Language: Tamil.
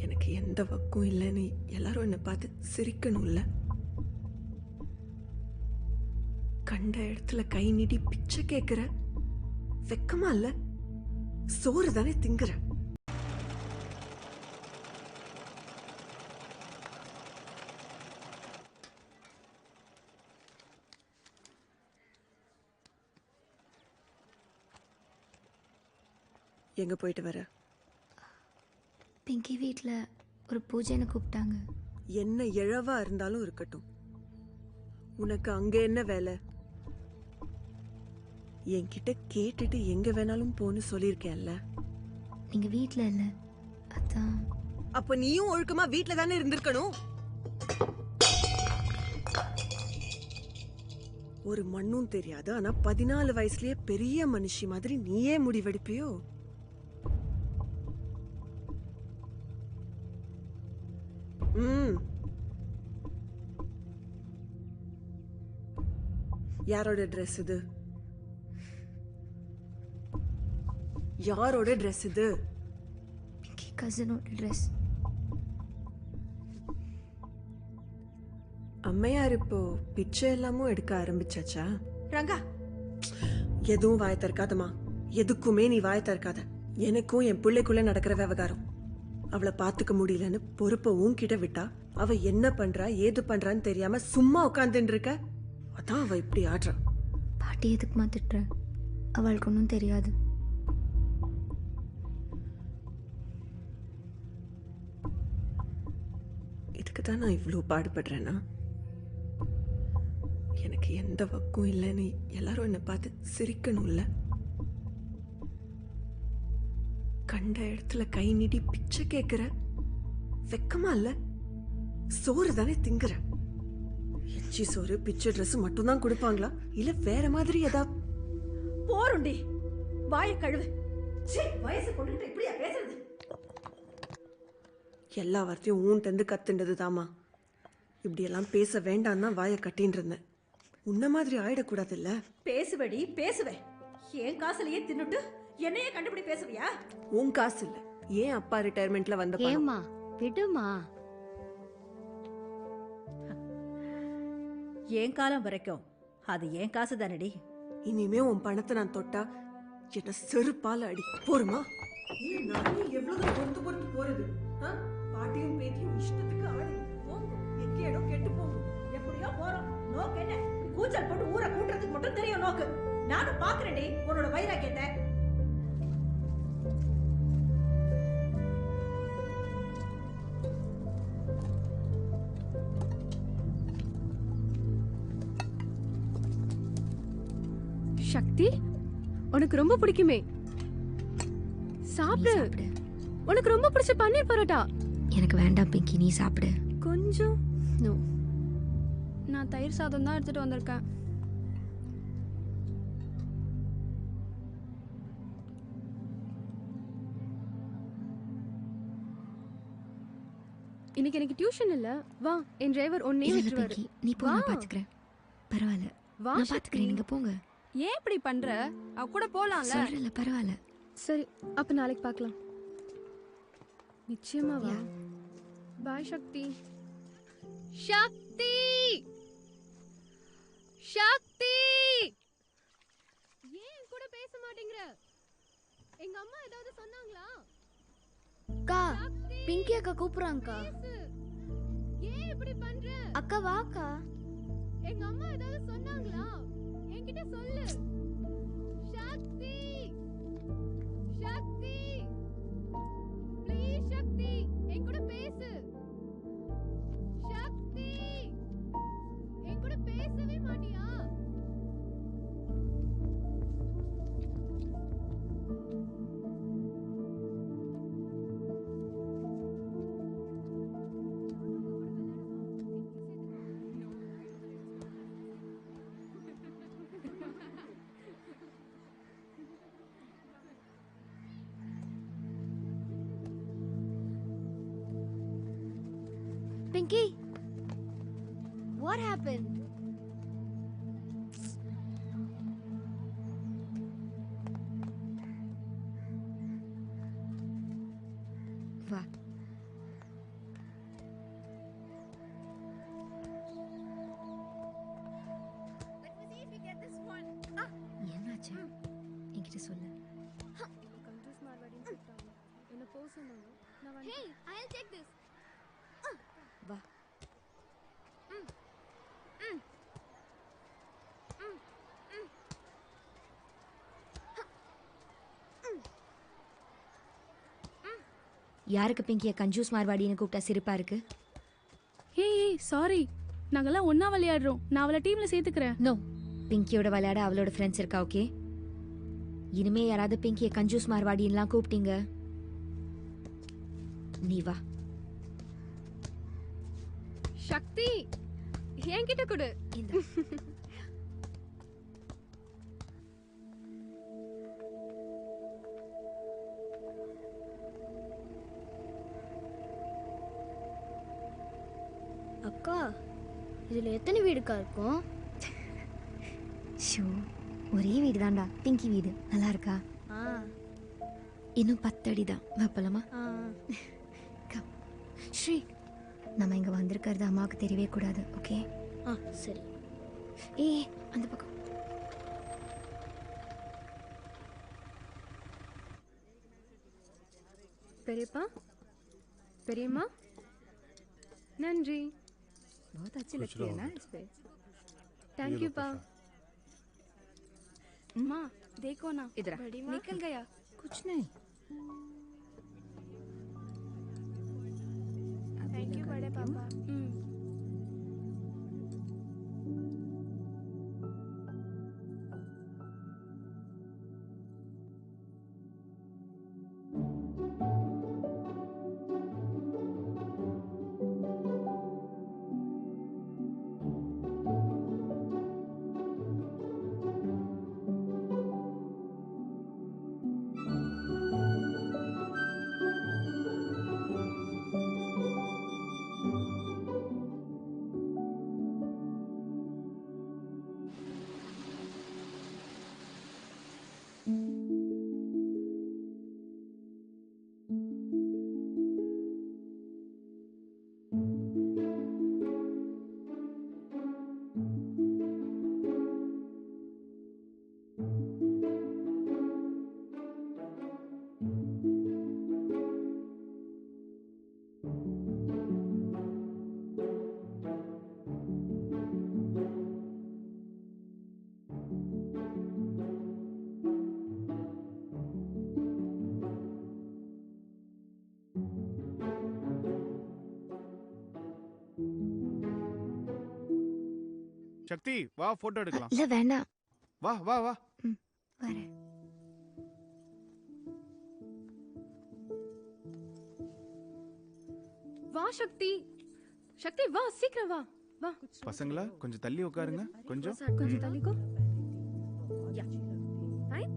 எனக்கு எந்த வக்கும் இல்லைன்னு எல்லாரும் என்னை பார்த்து சிரிக்கணும்ல. கண்ட இடத்துல கை நீட்டி பிச்சை கேட்கிற வெக்கமா இல்ல? சோறு தானே திங்குற. எங்க போயிட்டு வர? பிங்கி வீட்டில் ஒரு பூஜைன்னு கூப்பிட்டாங்க. என்ன இழவா இருந்தாலும் இருக்கட்டும், உனக்கு அங்க என்ன வேலை? என்கிட்ட கேட்டுட்டு எங்க வேணாலும் போன்னு சொல்லியிருக்கேன்ல. நீங்க வீட்டில் இல்லை, அதான். அப்ப நீயும் ஒழுக்கமா வீட்டுல தானே இருந்திருக்கணும். ஒரு மண்ணும் தெரியாது, ஆனா 14 வயசுலயே பெரிய மனுஷி மாதிரி நீயே முடிவெடுப்பியோ? யாரோட ட்ரெஸ் இது? யாரோட ட்ரெஸ் இது? பிங்கி கசினோட ட்ரெஸ். அம்மையார் இப்போ பிச்சை எல்லாமும் எடுக்க ஆரம்பிச்சாச்சா? ரங்கா, எதுவும் வாய திறக்காதமா. எதுக்குமே நீ வாய திறக்காத. எனக்கும் என் பிள்ளைக்குள்ள நடக்கிற விவகாரம். அவளை பாத்துக்க முடியலன்னு பொறுப்பை உன்கிட்ட விட்டா அவ என்ன பண்றா ஏது பண்றான்னு தெரியாம சும்மா உட்காந்துட்டு இருக்க. அதான் அவ இப்படி ஆடுறா. பாட்டி எதுக்குமா திட்டுற? அவளுக்கு ஒன்றும் தெரியாது. இதுக்கு தான் நான் இவ்வளோ பாடுபடுறேன்னா? எனக்கு எந்த வக்கும் இல்லைன்னு எல்லாரும் என்னை பார்த்து சிரிக்கணும்ல. கண்ட இடத்துல கை நீட்டி பிச்சை கேட்கிற வெக்கமா இல்ல? சோறு தானே திங்குற. எச்சி சோறு பிச்சை ட்ரெஸ் மட்டும் தான் கொடுப்பாங்களா, இல்ல வேற மாதிரி ஏதாவது? போருண்டி, வாயை கழுவு. வயசு கொண்டுட்டு இப்படியா பேசுறது? எல்லா வார்த்தையும் ஊன்ட்டு கத்துண்டது தாமா. இப்படியெல்லாம் பேச வேண்டாம் தான் வாயை கட்டின்னு இருந்தேன். உன்ன மாதிரி ஆயிடக்கூடாது இல்ல. பேசுவடி, பேசுவேன். என் காசுலயே தின்னுட்டு என்னையே கண்டுபிடி பேசுவியா? உன் காசு இல்ல, ஏன் அப்பா ரிட்டையர்மெண்ட்ல வந்த பணம். ஏம்மா விடுமா. என் காலம் வரைக்கும் அது என் காசு தானடி. இனிமே உன் பணத்தை நான் தொட்டா என்ன செருப்பால அடி. போருமா? நானே எவ்வளவு பொறுத்து பொறுத்து போறது. பாட்டியும் பேத்தியும் இஷ்டத்துக்கு ஆடி போங்க. எங்க இடம் கெட்டு போங்க. எப்படியோ போறோம். நோக்கு என்ன? கூச்சல் போட்டு ஊரை கூட்டுறதுக்கு மட்டும் தெரியும் நோக்கு. நானும் பாக்குறேன்டி உன்னோட வைராக்கியத்தை. சக்தி, உனக்கு ரொம்ப பிடிக்குமே, சாப்பிடு. உனக்கு ரொம்ப பிடிச்ச பன்னீர் பரோட்டா. எனக்கு வேண்டாம் பிங்கி, நீ சாப்பிடு. கொஞ்சம். நோ, நான் தயிர் சாதம் தான் எடுத்துட்டு வந்திருக்கேன். இன்னைக்கு எனக்கு டியூஷன் இல்ல. வா, என் டிரைவர் ஒன்னே விட்டுருவாரு. நீ போ, நான் பாத்துக்கிறேன். பரவாயில்ல, வா, நான் பாத்துக்கிறேன். நீங்க போங்க. ஏன் இப்படி பண்ற? அவ கூட போலாம்ல. சொல்றல, பரவாயில்ல. சரி, அப்ப நாளைக்கு பார்க்கலாம். நிச்சயமா வா. பாய் சக்தி. சக்தி, சக்தி, ஏன் கூட பேச மாட்டேங்கற? எங்க அம்மா ஏதாவது சொன்னாங்களா? அக்கா, பிங்கி அக்கா கூப்பிடுறாங்கக்கா. ஏன் இப்படி பண்ற? அக்கா வாக்கா. எங்க அம்மா ஏதாவது சொன்னாங்களா? என்கிட்ட சொல்லு. சக்தி, சக்தி, ப்ளீஸ் சக்தி, என் கூட பேசு. சக்தி, என் கூட பேசவே மாட்டியா? Pinky, what happened? வா. சொல்லு. கஞ்சூஸ் மார்வாடின்னு கூப்பிட்டாங்க. என்ன போக சொன்னாங்க. நான் வந்து Hey, I'll take this. வா. யாருக்கு பிங்கியை கஞ்சூஸ் மார்வாடின்னு கூப்பிட்டா சிரிப்பா இருக்கு? ஏய் சாரி, நாங்கெல்லாம் ஒண்ணா விளையாடுறோம். நான் அவளை டீம்ல சேர்த்துக்கிறேன். நோ, பிங்கியோட விளையாட அவளோட ஃப்ரெண்ட்ஸ் இருக்கா. ஓகே, இனிமே யாராவது பிங்கியை கஞ்சூஸ் மார்வாடின்லாம் கூப்பிட்டீங்க, நீ வா. சக்தி, என்கிட்ட கொடு. இந்த அக்கா, இதுல எத்தனை வீடுக்கா இருக்கும்? ஷோ, ஒரே வீடு தான்டா, பிங்கி வீடு. நல்லா இருக்கா? இன்னும் 10 அடி தான். வைப்பலாமா? ஸ்ரீ, நம்ம இங்க வந்திருக்கிறது அம்மாவுக்கு தெரியவே கூடாது. ஓகே? சரி. ஏய், அந்த பக்கம். பெரியப்பா, பெரியம்மா, நன்றி. बहुत अच्छी लगती है ना इस पे। थैंक यू पा। माँ देखो ना, इधर निकल गया। कुछ नहीं। थैंक यू बड़े पापा। சக்தி வா, போட்டோ எடுக்கலாம். இல்ல வேண்டாம். வா வா வா. வரேன். வா சக்தி, சக்தி வா, சீக்கிரம் வா. வா பசங்களா கொஞ்சம் தள்ளி உட்காருங்க. கொஞ்சம் கொஞ்சம் தள்ளிக்கோ. Yeah fine.